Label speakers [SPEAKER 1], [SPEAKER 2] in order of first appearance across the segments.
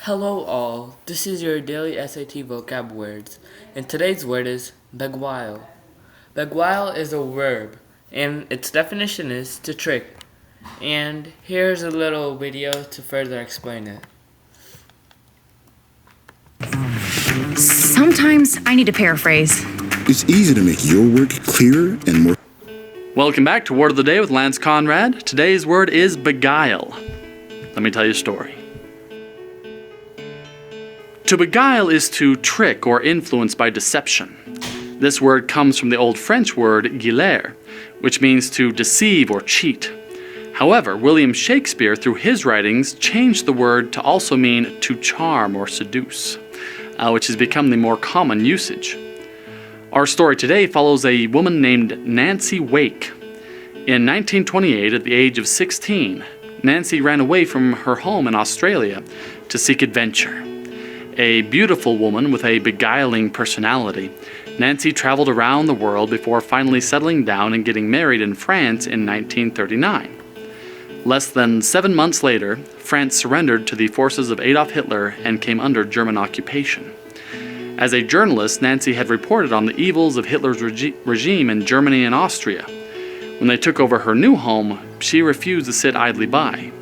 [SPEAKER 1] Hello all, this is your daily SAT vocab words, and today's word is beguile. Beguile is a verb, and its definition is to trick. And here's a little video to further explain it.
[SPEAKER 2] Sometimes I need to paraphrase.
[SPEAKER 3] It's easy to make your work clearer and more.
[SPEAKER 4] Welcome back to Word of the Day with Lance Conrad. Today's word is beguile. Let me tell you a story. To beguile is to trick or influence by deception. This word comes from the old French word guiler, which means to deceive or cheat. However, William Shakespeare, through his writings, changed the word to also mean to charm or seduce, which has become the more common usage. Our story today follows a woman named Nancy Wake. In 1928, at the age of 16, Nancy ran away from her home in Australia to seek adventure. A beautiful woman with a beguiling personality, Nancy traveled around the world before finally settling down and getting married in France in 1939. Less than 7 months later, France surrendered to the forces of Adolf Hitler and came under German occupation. As a journalist, Nancy had reported on the evils of Hitler's regime in Germany and Austria. When they took over her new home, she refused to sit idly by.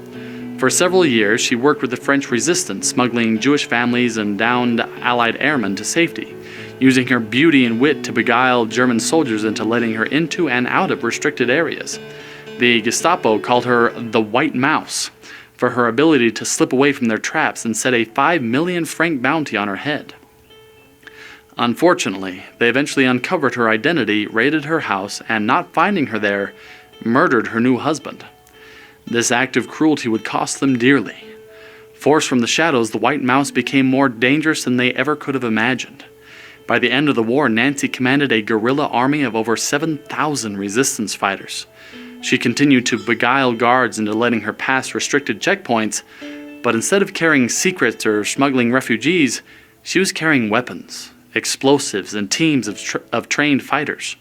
[SPEAKER 4] For several years, she worked with the French resistance, smuggling Jewish families and downed Allied airmen to safety, using her beauty and wit to beguile German soldiers into letting her into and out of restricted areas. The Gestapo called her the White Mouse for her ability to slip away from their traps and set a 5 million franc bounty on her head. Unfortunately, they eventually uncovered her identity, raided her house, and not finding her there, murdered her new husband. This act of cruelty would cost them dearly. Forced from the shadows, the White Mouse became more dangerous than they ever could have imagined. By the end of the war, Nancy commanded a guerrilla army of over 7,000 resistance fighters. She continued to beguile guards into letting her pass restricted checkpoints, but instead of carrying secrets or smuggling refugees, she was carrying weapons, explosives, and teams of trained fighters.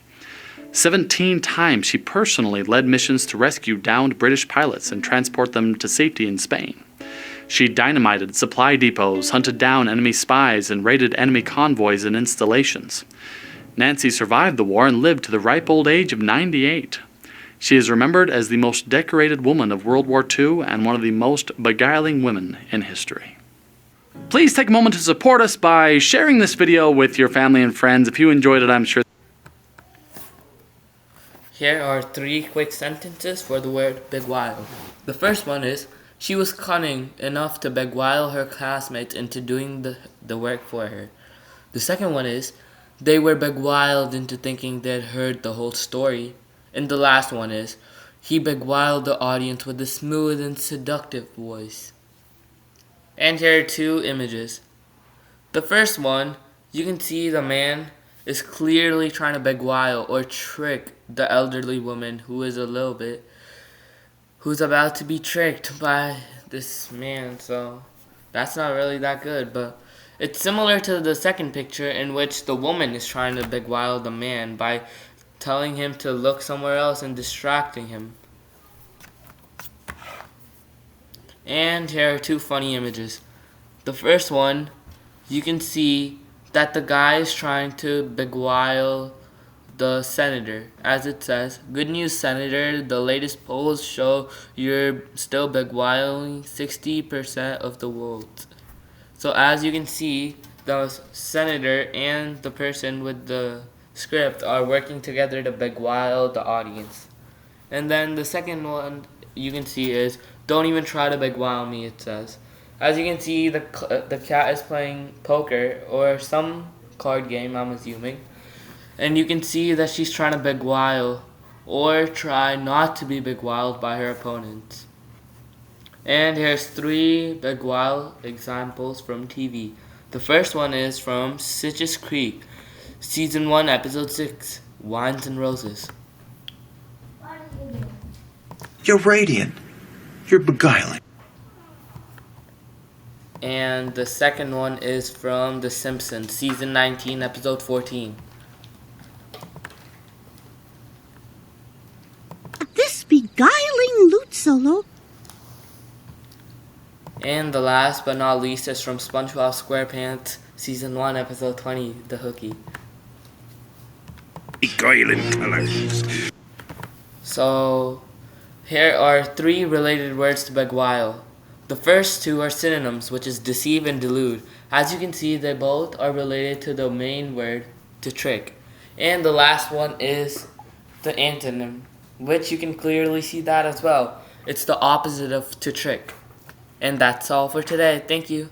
[SPEAKER 4] 17 times she personally led missions to rescue downed British pilots and transport them to safety in Spain. She dynamited supply depots, hunted down enemy spies, and raided enemy convoys and installations. Nancy survived the war and lived to the ripe old age of 98. She is remembered as the most decorated woman of World War II and one of the most beguiling women in history. Please take a moment to support us by sharing this video with your family and friends. If you enjoyed it, I'm sure.
[SPEAKER 1] Here are 3 quick sentences for the word beguile. The first one is, she was cunning enough to beguile her classmates into doing the work for her. The second one is, they were beguiled into thinking they'd heard the whole story. And the last one is, he beguiled the audience with a smooth and seductive voice. And here are 2 images. The first one, you can see the man is clearly trying to beguile or trick the elderly woman who's about to be tricked by this man. So that's not really that good, but it's similar to the second picture in which the woman is trying to beguile the man by telling him to look somewhere else and distracting him. And here are 2 funny images. The first one, you can see that the guy is trying to beguile the senator. As it says, good news, Senator, the latest polls show you're still beguiling 60% of the vote. So as you can see, the senator and the person with the script are working together to beguile the audience. And then the second one you can see is, don't even try to beguile me, it says. As you can see, the cat is playing poker or some card game, I'm assuming. And you can see that she's trying to beguile or try not to be beguiled by her opponents. And here's 3 beguile examples from TV. The first one is from Sitges Creek, Season 1, Episode 6, Wines and Roses.
[SPEAKER 5] You're radiant. You're beguiling.
[SPEAKER 1] And the second one is from The Simpsons, Season 19, Episode 14.
[SPEAKER 6] This beguiling lute solo.
[SPEAKER 1] And the last but not least is from SpongeBob SquarePants Season 1, Episode 20, The Hookie.
[SPEAKER 3] Beguile colors.
[SPEAKER 1] So, here are 3 related words to beguile. The first 2 are synonyms, which is deceive and delude. As you can see, they both are related to the main word, to trick. And the last one is the antonym, which you can clearly see that as well. It's the opposite of to trick. And that's all for today. Thank you.